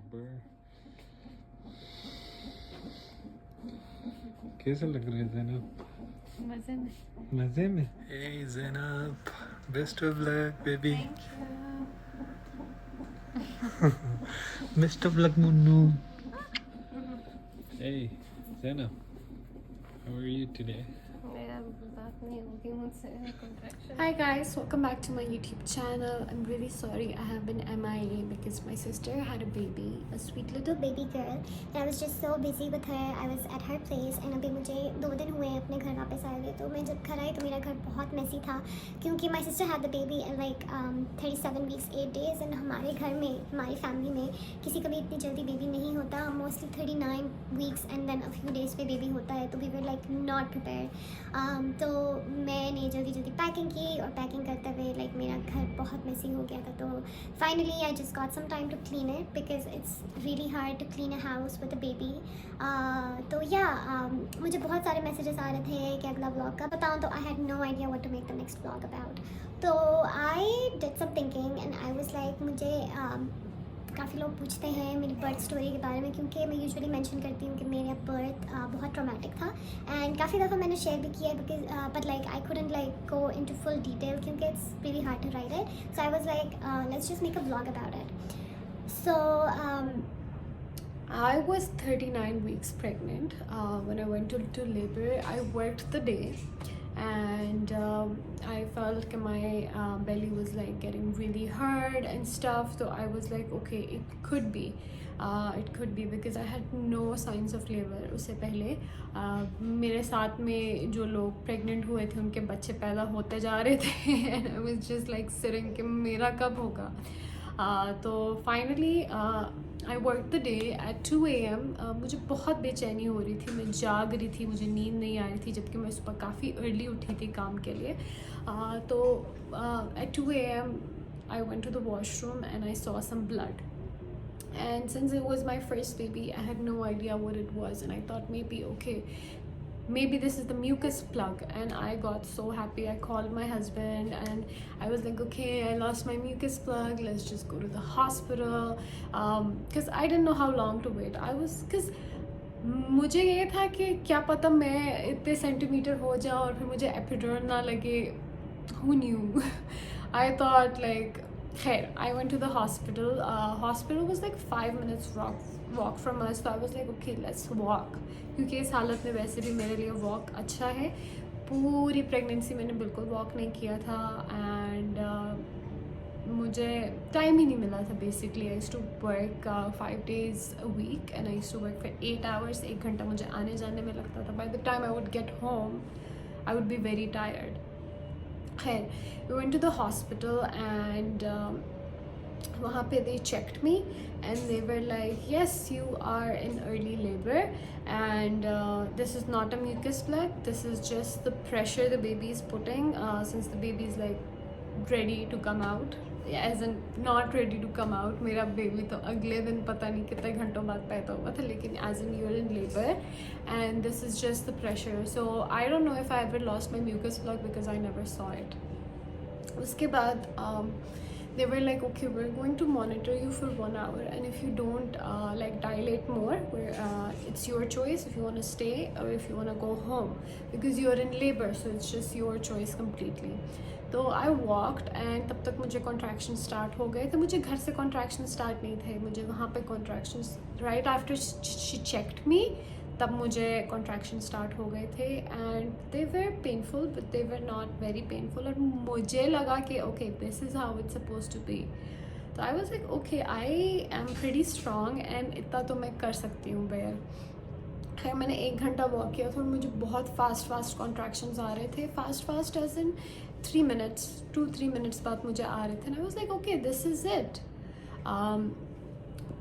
labor. कैसा लग रहा है ज़ैनब? मजे में। मजे में? Hey Zainab, best of luck baby. Best of luck Munnu. Hey Zainab, how are you today? Hi guys, welcome back to my YouTube channel. I'm really sorry I have been MIA because my sister had a baby, a sweet little baby girl. And I was just so busy with her. I was at her place and अभी मुझे 2 दिन हुए हैं अपने घर वापस आए हुए. तो मैं जब घर आई तो मेरा घर बहुत messy था क्योंकि my sister had the baby in like 37 weeks 8 days and हमारे घर में हमारी फैमिली में किसी का भी इतनी जल्दी बेबी नहीं होता. Mostly 39 weeks and then a few days पे बेबी होता है. तो we were like not prepared. तो मैंने जल्दी पैकिंग की और पैकिंग करते हुए लाइक मेरा घर बहुत मेसी हो गया था. तो finally I just got some time to clean it because it's really hard to clean a house with a baby. तो या मुझे बहुत सारे मैसेजेस आ रहे थे कि अगला व्लॉग का बताऊँ. तो I had no idea what to make the next vlog about. तो I did some thinking and I was like मुझे काफ़ी लोग पूछते हैं मेरी बर्थ स्टोरी के बारे में क्योंकि मैं यूजुअली मेंशन करती हूँ कि मेरा बर्थ बहुत ट्रॉमेटिक था. एंड काफ़ी दफ़ा मैंने शेयर भी किया है because but like I couldn't like go into full detail क्योंकि it's really hard to write it. So I was like let's just make a vlog about it. So I was 39 weeks pregnant when I went to labor. I worked the day and I felt that my belly was like getting really hard and stuff. So I was like, okay, it could be because I had no signs of labor. उससे पहले मेरे साथ में जो लोग pregnant हुए थे उनके बच्चे पैदा होते जा रहे थे and I was just like sitting कि मेरा कब होगा. तो finally I work the day at 2 AM. मुझे बहुत बेचैनी हो रही थी, मैं जाग रही थी, मुझे नींद नहीं आ रही थी जबकि मैं सुबह काफ़ी अर्ली उठी थी काम के लिए. तो at 2 AM I went to the washroom and I saw some blood. And since it was my first baby, I had no idea what it was and I thought maybe this is the mucus plug. And I got so happy. I called my husband and I was like, okay, I lost my mucus plug, let's just go to the hospital. Because I didn't know how long to wait. Because मुझे ये था कि क्या पता मैं इतने centimetre हो जाऊँ और फिर मुझे एपिड्यूरल ना लगे. Who knew? I thought like I went to the hospital. Hospital was like 5 minutes walk from us. So I was like, okay, let's walk. क्योंकि इस हालत में वैसे भी मेरे लिए वॉक अच्छा है. पूरी प्रेगनेंसी मैंने बिल्कुल वॉक नहीं किया था एंड मुझे टाइम ही नहीं मिला था. Basically I used to work 5 days a week and I used to work for 8 hours. 1 घंटा मुझे आने जाने में लगता था. By the time I would get home, I would be very tired. We went to the hospital and वहाँ पे they checked me and they were like, yes, you are in early labor and this is not a mucus plug, this is just the pressure the baby is putting since the baby is like ready to come out. As in not ready to come out. मेरा baby तो अगले दिन पता नहीं कितने घंटों बाद पैदा हुआ था लेकिन as in you're in labor and this is just the pressure. So I don't know if I ever lost my mucus plug because I never saw it. उसके बाद they were like, okay, we're going to monitor you for 1 hour and if you don't like dilate more, it's your choice if you want to stay or if you want to go home because you're in labor, so it's just your choice completely. तो I walked and तब तक मुझे contraction start हो गए थे. मुझे घर से कॉन्ट्रैक्शन स्टार्ट नहीं थे, मुझे वहाँ पे contraction right after she checked me तब मुझे कॉन्ट्रैक्शन स्टार्ट हो गए थे and they were painful but they were not very painful. और मुझे लगा कि okay this is how it's suppose to be. तो I was like okay I am pretty strong and इतना तो मैं कर सकती हूँ बेयर. खैर मैंने 1 घंटा वॉक किया था और मुझे बहुत फास्ट कॉन्ट्रैक्शंस आ रहे थे. Fast as in 3 minutes 2-3 minutes बाद मुझे आ रहे थे. I was like okay this is it.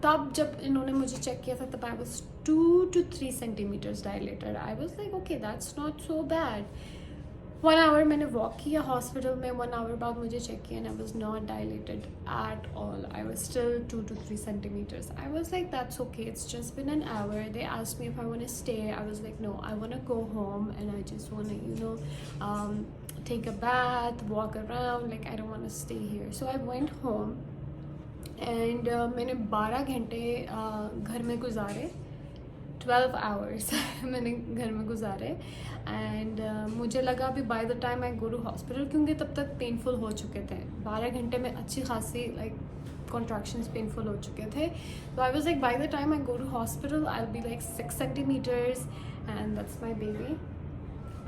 तब जब इन्होंने मुझे चेक किया था तब I was 2 to 3 centimeters dilated. I was like okay that's not so bad. 1 hour मैंने वॉक किया हॉस्पिटल में. 1 hour बाद मुझे चेक किया and I was not dilated at all. I was still 2 to 3 centimeters. I was like that's okay, it's just been an hour. They asked me if I want to stay. I was like no, I want to go home and I just want to you know take a bath, walk around, like I don't want to stay here. So I went home and मैंने 12 घंटे घर में गुजारे, 12 hours मैंने घर में गुजारे। And मुझे लगा अभी by the time I go to hospital, क्योंकि तब तक पेनफुल हो चुके थे, 12 घंटे में अच्छी खासी लाइक कॉन्ट्रैक्शंस पेनफुल हो चुके थे। तो I was like by the time I go to hospital I will be like 6 centimeters and that's my baby.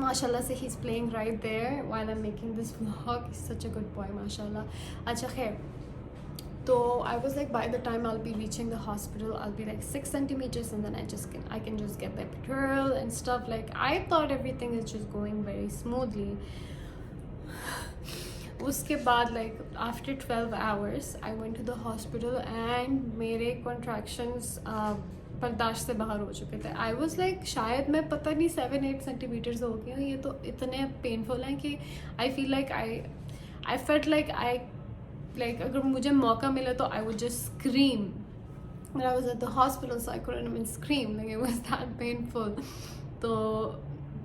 माशाल्लाह से ही is playing right there while I am making this vlog, is such a good boy माशाल्लाह। अच्छा खैर, so I was like by the time I'll be reaching the hospital I'll be like 6 centimeters and then I can just get the epidural and stuff. Like I thought everything is just going very smoothly. उसके बाद like after 12 hours I went to the hospital and मेरे contractions बर्दाश्त से बाहर हो चुके थे। आई was like शायद मैं पता नहीं 7-8 सेंटीमीटर्स हो गई हूँ, ये तो इतने पेनफुल हैं कि I feel like I felt like अगर मुझे मौका मिले तो I would just scream. When I was at the hospital, so I couldn't even scream. Like it was that painful. So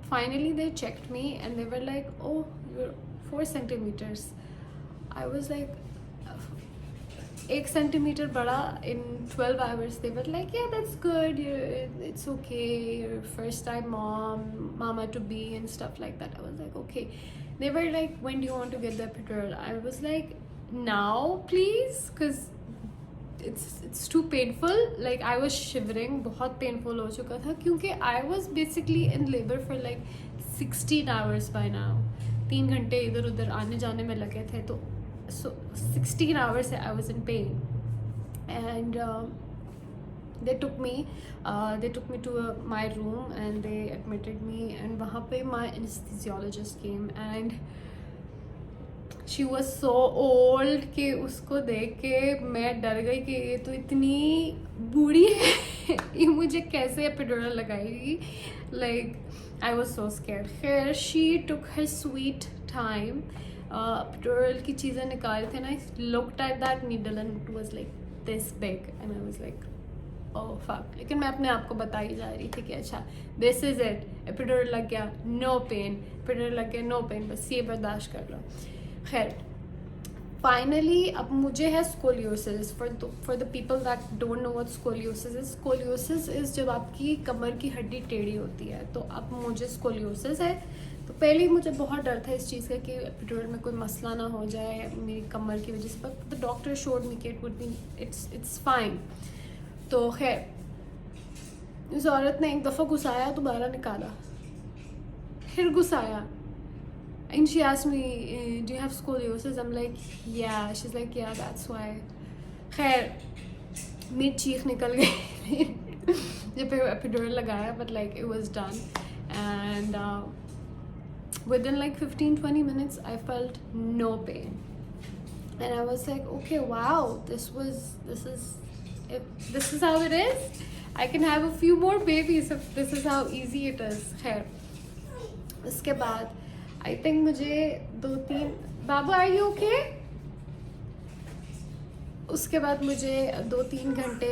finally they checked me and they were like, "Oh, you're 4 centimeters." I was like, 1 centimeter bada in 12 hours. They were like, "Yeah, that's good. It's okay. You're first time mama to be and stuff like that." I was like, "Okay." They were like, "When do you want to get the epidural?" I was like, "Now, please, because it's too painful." Like I was shivering, बहुत painful हो चुका था क्योंकि I was basically in labor for like 16 hours by now. 3 घंटे इधर उधर आने जाने में लगे थे, तो so 16 hours I was in pain. And they took me to my room and they admitted me, and वहाँ पे my anesthesiologist came and she was so old कि उसको देख के मैं डर गई कि ये तो इतनी बूढ़ी है ये मुझे कैसे एपिड्यूरल लगाएगी। Like I was so scared. खैर she took her sweet time, epidural की चीज़ें निकाल थे ना, looked at that needle and it was like this big and I was like oh fuck. लेकिन मैं अपने आप को बताई जा रही थी कि अच्छा दिस इज़ इट, एपिड्यूरल लग गया नो पेन, एपिड्यूरल लग गया नो पेन, बस ये बर्दाश्त कर लो। खैर फाइनली अब मुझे है scoliosis. For the people that don't know what scoliosis is, scoliosis is जब आपकी कमर की हड्डी टेढ़ी होती है, तो अब मुझे स्कोलियोसिस है। तो पहले ही मुझे बहुत डर था इस चीज़ का कि एपिड्यूरल में कोई मसला ना हो जाए मेरी कमर की वजह से, but the doctor showed me कि it would be it's fine. तो खैर इस औरत ने एक दफ़ा घुसाया, दोबारा निकाला, फिर घुसाया, and she asked me, "Do you have scoliosis?" I'm like, "Yeah." She's like, "Yeah, that's why." खैर मेरी चीख निकल गई जब एपिड्यूरल लगाया, but like it was done and within like 15-20 minutes I felt no pain and I was like, okay, wow, this is how it is. I can have a few more babies if this is how easy it is. खैर उसके बाद I think मुझे 2-3 बाबू are you okay, उसके बाद मुझे 2-3 घंटे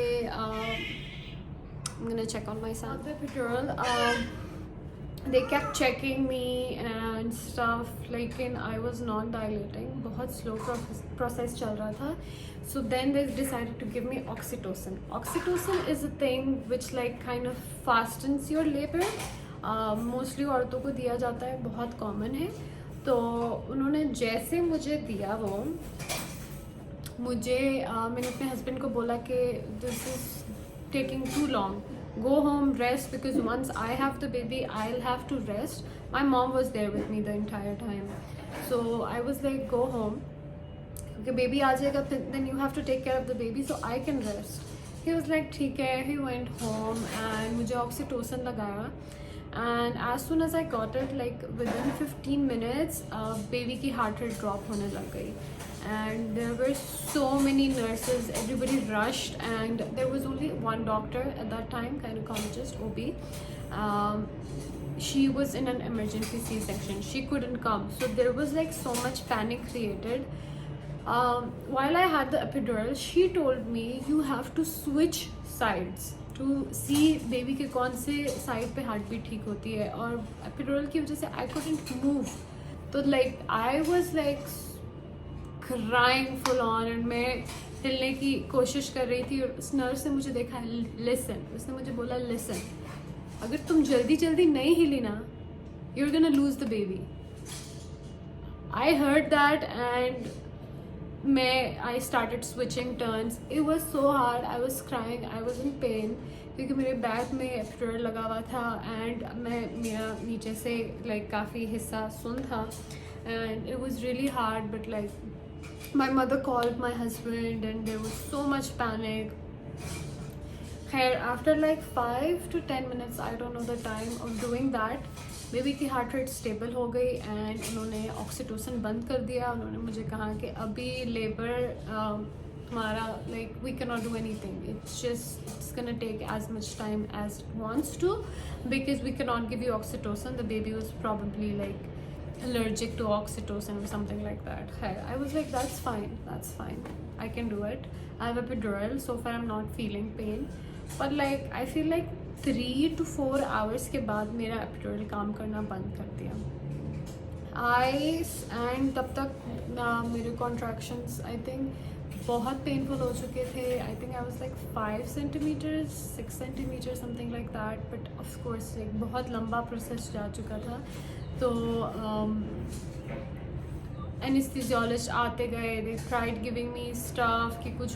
I'm gonna check on myself the epidural. They kept checking me and stuff, लेकिन I was not dilating, बहुत slow process चल रहा था. So then they decided to give me oxytocin. Oxytocin is a thing which like kind of fastens your labor. Mostly औरतों को दिया जाता है, बहुत कॉमन है। तो उन्होंने जैसे मुझे दिया वो मुझे मैंने अपने हस्बैंड को बोला कि this is taking too long, go home, rest, because once I have the baby I'll have to rest. My mom was there with me the entire time, so I was like go home क्योंकि baby आ जाएगा, then you have to take care of the baby so I can rest. He was like ठीक है. He went home and मुझे oxytocin लगाया and as soon as I got it, like within 15 minutes baby की heart rate drop होने लग गई and there were so many nurses, everybody rushed and there was only one doctor at that time, gynecologist, OB. She was in an emergency C-section, she couldn't come, so there was like so much panic created. While I had the epidural, she told me you have to switch sides to see baby के कौन से side पे heart beat ठीक होती है, और epidural की वजह से I couldn't move. तो like I was like crying full on and मैं हिलने की कोशिश कर रही थी और उस नर्स ने मुझे देखा, लिसन, उसने मुझे बोला लिसन, अगर तुम जल्दी जल्दी नहीं हिली ना, you're gonna lose the baby. I heard that and I started switching turns. It was so hard. I was crying. I was in pain क्योंकि मेरे बैक में एपिड्यूरल लगा हुआ था एंड मेरा नीचे से लाइक काफ़ी हिस्सा सुन था and it was really hard but like my mother called my husband and there was so much panic. Khair, after like 5 to 10 minutes, I don't know the time of doing that, baby की heart rate stable हो गई and उन्होंने oxytocin बंद कर दिया. उन्होंने मुझे कहा कि अभी लेबर तुम्हारा like we can not do anything, it's gonna take as much time as it wants to because we can not give you oxytocin. The baby was probably like allergic to oxytocin or something like that. I was like, that's fine, I can do it. I have epidural, so far I'm not feeling pain, but like I feel like 3 to 4 hours के बाद मेरा epidural काम करना बंद कर दिया. And तब तक मेरे contractions I think बहुत पेनफुल हो चुके थे. I think I was like 5 centimeters 6 centimeter something like that, but of course एक बहुत लंबा प्रोसेस जा चुका था. तो एनेस्थीसियोलॉजिस्ट आते गए, they tried giving me stuff कि कुछ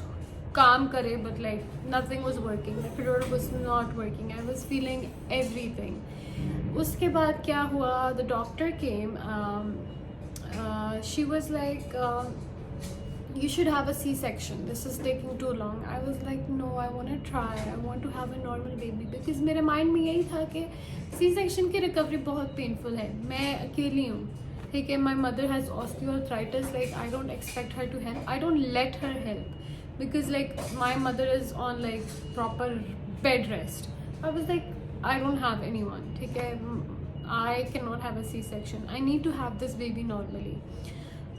काम करे, but like nothing was working. The epidural was not working. I was feeling everything. उसके बाद क्या हुआ, the doctor came, she was like you should have a C-section, this is taking too long. I was like, no, I want to try, I want to have a normal baby, because मेरे mind में यही था कि C-section की recovery बहुत painful है. मैं अकेली हूँ, ठीक है. My mother has osteoarthritis, like I don't expect her to help, I don't let her help because like my mother is on like proper bed rest. I was like, I don't have anyone, ठीक है. I cannot have a C-section, I need to have this baby normally.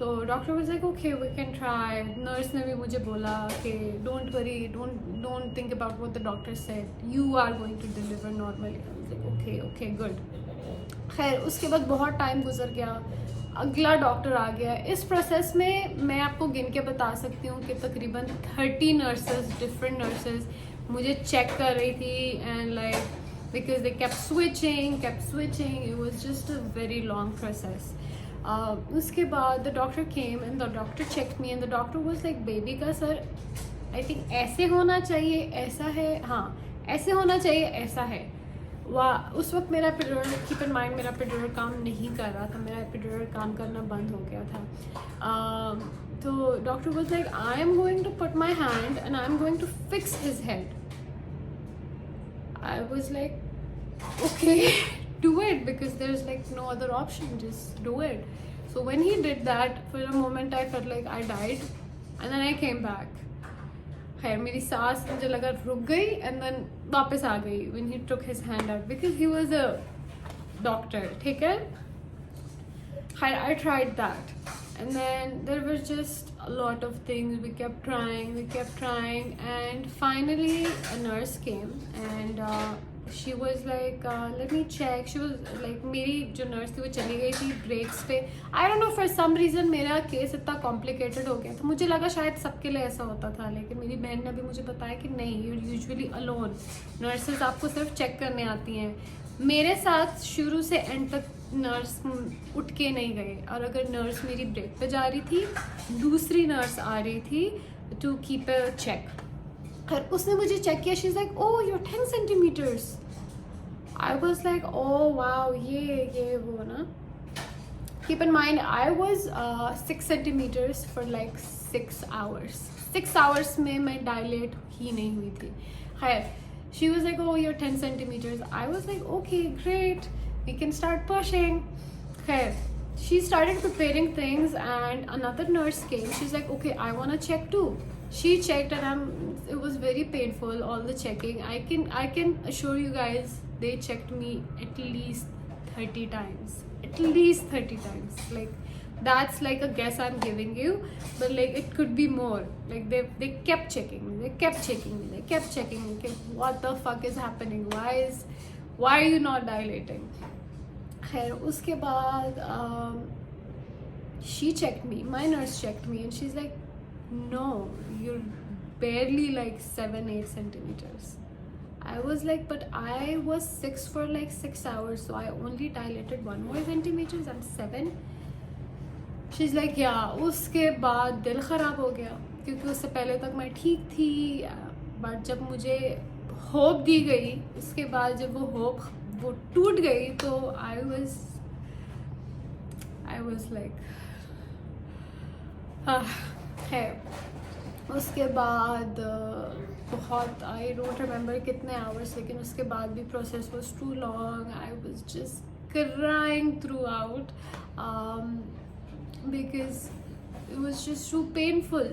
तो doctor was like okay we can try. Nurse ने भी मुझे बोला कि don't worry, don't think about what the doctor said, you are going to deliver normally. Okay okay good. खैर उसके बाद बहुत टाइम गुजर गया, अगला डॉक्टर आ गया. इस प्रोसेस में मैं आपको गिन के बता सकती हूँ कि तकरीबन 30 नर्सेज, डिफरेंट नर्सेज मुझे चेक कर रही थी and like because they kept switching, it was just a very long process. उसके बाद the doctor came and the doctor check me and the doctor was like, baby का सर I think ऐसे होना चाहिए, ऐसा है, हाँ ऐसे होना चाहिए, ऐसा है. वाह, उस वक्त मेरा एपिड्यूरल, कीप इन माइंड, मेरा एपिड्यूरल काम नहीं कर रहा था, मेरा एपिड्यूरल काम करना बंद हो गया था. तो doctor was like, I am going to put my hand and I am going to fix his head. I was like, okay, do it, because there's like no other option, just do it. So when he did that, for a moment I felt like I died and then I came back. खैर मेरी सांस मुझे लगा रुक गई and then वापस आ गई when he took his hand out because he was a doctor, ठीक है. खैर I tried that and then there was just a lot of things. We kept trying and finally a nurse came and she was like, let me check. She was like, मेरी जो nurse थी वो चली गई थी breaks पे. I don't know, for some reason मेरा case इतना complicated हो गया था. मुझे लगा शायद सबके लिए ऐसा होता था, लेकिन मेरी बहन ने भी मुझे बताया कि नहीं, you're usually alone. nurses आपको सिर्फ check करने आती हैं. मेरे साथ शुरू से एंड तक नर्स उठ के नहीं गए, और अगर नर्स मेरी ब्रेक पे जा रही थी, दूसरी नर्स आ रही थी टू कीप अ चेक. और उसने मुझे चेक किया. She is like, oh you 10 centimetres. I was like, oh wow, ये वो ना. Keep in mind I was 6 centimetres for like 6 hours. 6 hours में मैं डायलेट ही नहीं हुई थी. खैर she was like, oh you're 10 centimeters. I was like, okay great, we can start pushing. Okay, she started preparing things and another nurse came. She's like, okay, I want to check too. She checked and it was very painful, all the checking. I can assure you guys, they checked me at least 30 times, at least 30 times. Like that's like a guess I'm giving you, but like it could be more. Like they kept checking me, they kept checking me. Okay, what the fuck is happening? Why are you not dilating? खैर उसके बाद she checked me, my nurse checked me and she's like, no, barely like 7-8 centimeters. I was like, but I was 6 for like 6 hours, so I only dilated 1 more centimeters. I'm 7. She's like, yeah. उसके बाद दिल ख़राब हो गया क्योंकि उससे पहले तक मैं ठीक थी, बट जब मुझे होप दी गई, उसके बाद जब वो होप वो टूट गई, तो आई वॉज लाइक है। उसके बाद बहुत, आई डोंट रिमेंबर कितने आवर्स, लेकिन उसके बाद भी process was too long. I was just crying throughout because it was just too painful.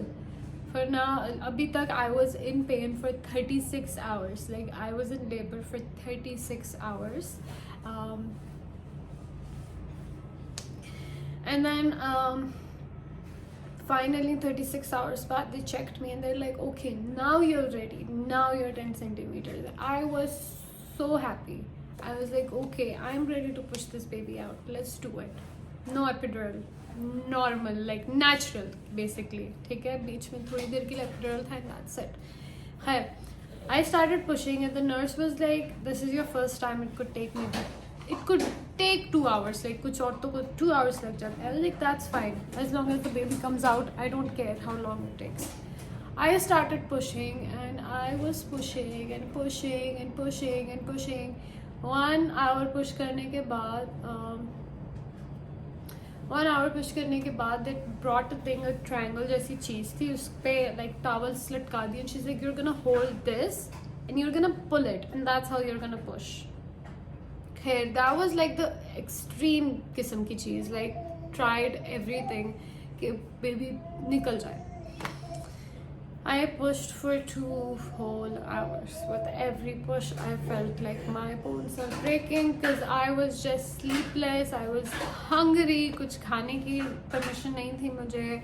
For now, abhi tak I was in pain for 36 hours. Like, I was in labor for 36 hours. And then finally 36 hours back, they checked me and they're like, okay, now you're ready, now you're 10 centimeters. I was so happy. I was like, okay, I'm ready to push this baby out, let's do it. No epidural, normal, like natural basically. ठीक है, बीच में थोड़ी देर के लिए epidural था and that's it. है, I started pushing and the nurse was like, this is your first time, it could take 2 hours. Like, कुछ औरतों को 2 hours लग जाता है. I was like, that's fine, as long as the baby comes out, I don't care how long it takes. I started pushing and I was pushing and pushing and pushing and pushing. 1 hour push करने के बाद 1 hour push करने के बाद they brought a thing, a triangle जैसी चीज़ थी, उस पर like towels लटका दी, and she's like, you're gonna hold this and you're gonna pull it and that's how you're gonna push. Okay, that was like the extreme किस्म की चीज़, like tried everything कि baby निकल जाए. I pushed for 2 whole hours. With every push, I felt like my bones are breaking because I was just sleepless. I was hungry. कुछ खाने की permission नहीं थी मुझे,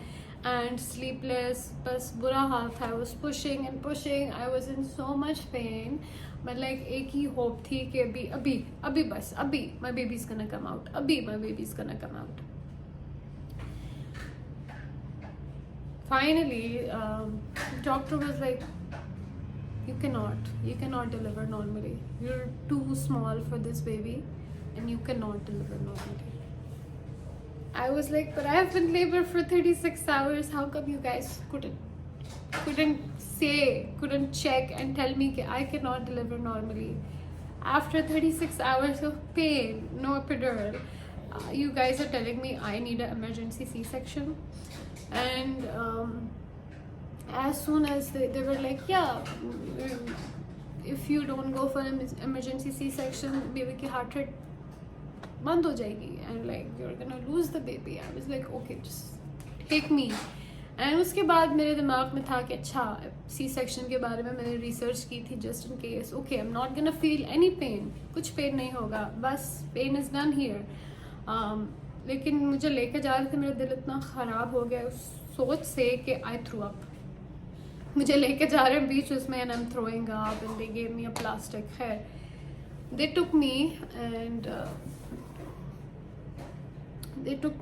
and sleepless. बस बुरा हाल था. I was pushing and pushing. I was in so much pain. But like एक ही hope थी कि अभी बस अभी my baby's gonna come out. अभी my baby's gonna come out. Finally, doctor was like, you cannot deliver normally. You're too small for this baby and you cannot deliver normally. I was like, but I have been in labor for 36 hours. How come you guys couldn't check and tell me that I cannot deliver normally? After 36 hours of pain, no epidural, you guys are telling me I need an emergency C-section. And as soon as they were like, yeah, if you don't go for an emergency C-section, baby ki heart rate band ho jayegi and like you're gonna lose the baby. I was like, okay, just take me. And उसके बाद मेरे दिमाग में था कि अच्छा, C-section के बारे में मैंने research की थी just in case. Okay, I'm not gonna feel any pain. कुछ pain नहीं होगा, बस pain is done here. लेकिन मुझे लेके जा रहे थे, मेरा दिल इतना ख़राब हो गया उस सोच से कि आई थ्रू अप. मुझे लेके जा रहे हैं बीच उसमें and I am throwing up and they gave me a plastic. खैर, they took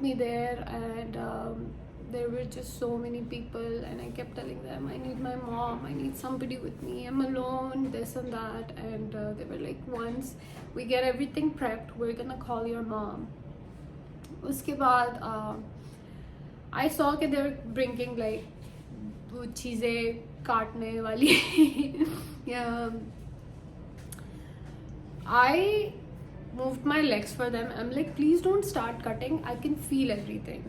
me there and there were just so many people and I kept telling them, I need my mom, I need somebody with me, I'm alone, this and that. And they were like, once we get everything prepped, we're gonna call your mom. उसके बाद I saw कि they were bringing like वो चीज़ें काटने वाली. I moved my legs for them. I'm like, please don't start cutting, I can feel everything.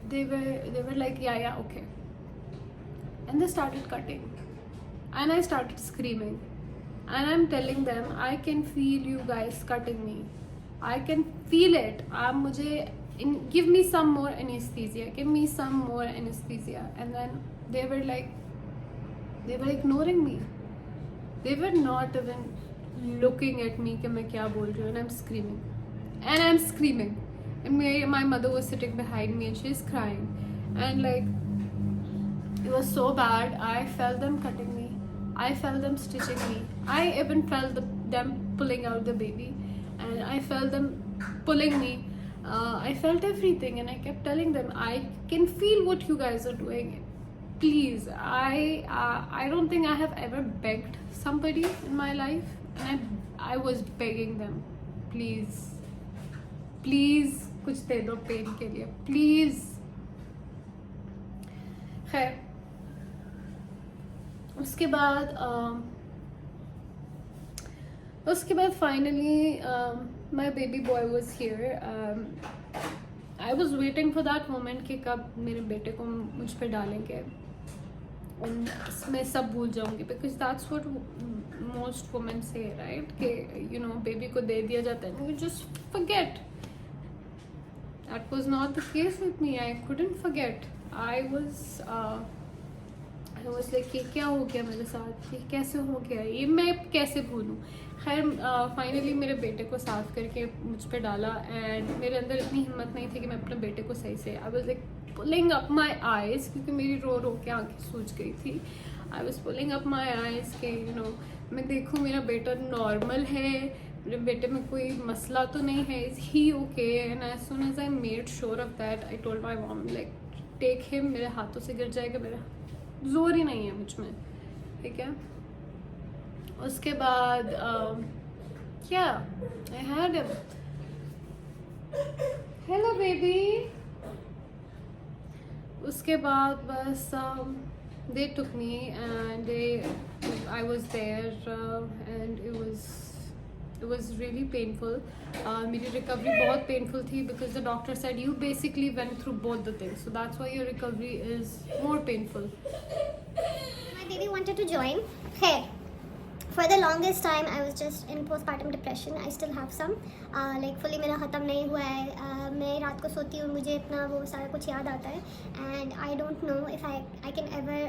They were like, yeah, okay. And they started cutting and I started screaming and I'm telling them, I can feel you guys cutting me, I can feel it. Give me some more anesthesia, give me some more anesthesia. And then they were ignoring me, they were not even looking at me कि मैं क्या बोल रही हूँ. And I'm screaming and my mother was sitting behind me and she's crying and like it was so bad. I felt them cutting me, I felt them stitching me, I even felt them pulling out the baby and I felt them pulling me. I felt everything and I kept telling them, I can feel what you guys are doing. please, I don't think I have ever begged somebody in my life, and I was begging them, please please कुछ दे दो pen के लिए, please. खैर उसके बाद finally my baby boy was here. I was waiting for that moment कि कब मेरे बेटे को मुझ पर डालेंगे. मैं सब भूल जाऊंगी, because that's what most women से, राइट, कि यू नो बेबी को दे दिया जाता है, you just forget. That was not the case with me. I couldn't forget. I was like, ये क्या हो गया मेरे साथ, ये कैसे हो गया, ये मैं कैसे भूलूं. खैर फाइनली मेरे बेटे को साफ करके मुझ पे डाला, एंड मेरे अंदर इतनी हिम्मत नहीं थी कि मैं अपने बेटे को सही से, आई was like pulling up my eyes, क्योंकि मेरी रो रो के आंखें सूज गई थी. I was pulling up my eyes के यू नो मैं देखूँ मेरा बेटा नॉर्मल है, मेरे बेटे में कोई मसला तो नहीं है, is he okay. And as soon as I made sure of that, I told my mom like take him, मेरे हाथों से गिर जाएगा, मेरा जोर ही नहीं है मुझ में, ठीक है. उसके बाद क्या, I had him. Hello baby. उसके बाद बस they took me and I was there and it was really painful. मेरी recovery बहुत painful थी, because the doctor said you basically went through both the things, so that's why your recovery is more painful. My baby wanted to join. Hey, for the longest time I was just in postpartum depression. I still have some like fully मेरा ख़त्म नहीं हुआ है. मैं रात को सोती हूँ, मुझे इतना वो सारा कुछ याद आता है, and I don't know if I can ever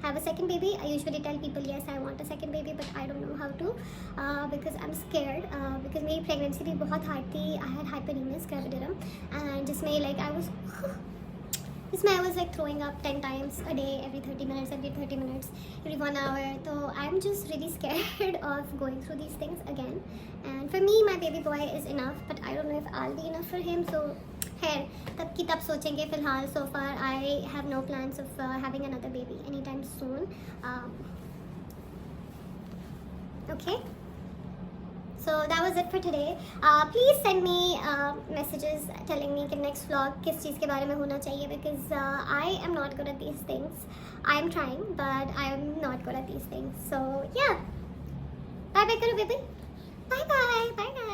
have a second baby. I usually tell people yes I want a second baby, but I don't know how to because I'm scared because मेरी pregnancy भी बहुत hard थी. I had hyperemesis gravidarum, and जिसमें like I was like throwing up 10 times a day, every 30 minutes, every 1 hour. So I'm just really scared of going through these things again. And for me, my baby boy is enough, but I don't know if I'll be enough for him. So खैर तब की तब सोचेंगे. फिलहाल so far I have no plans of having another baby anytime soon. Okay. So that was it for today. Please send me messages telling me कि next vlog किस चीज़ के बारे में होना चाहिए, because I am not good at these things. I am trying, but I am not good at these things. So yeah, bye bye करो baby. Bye bye. Bye now.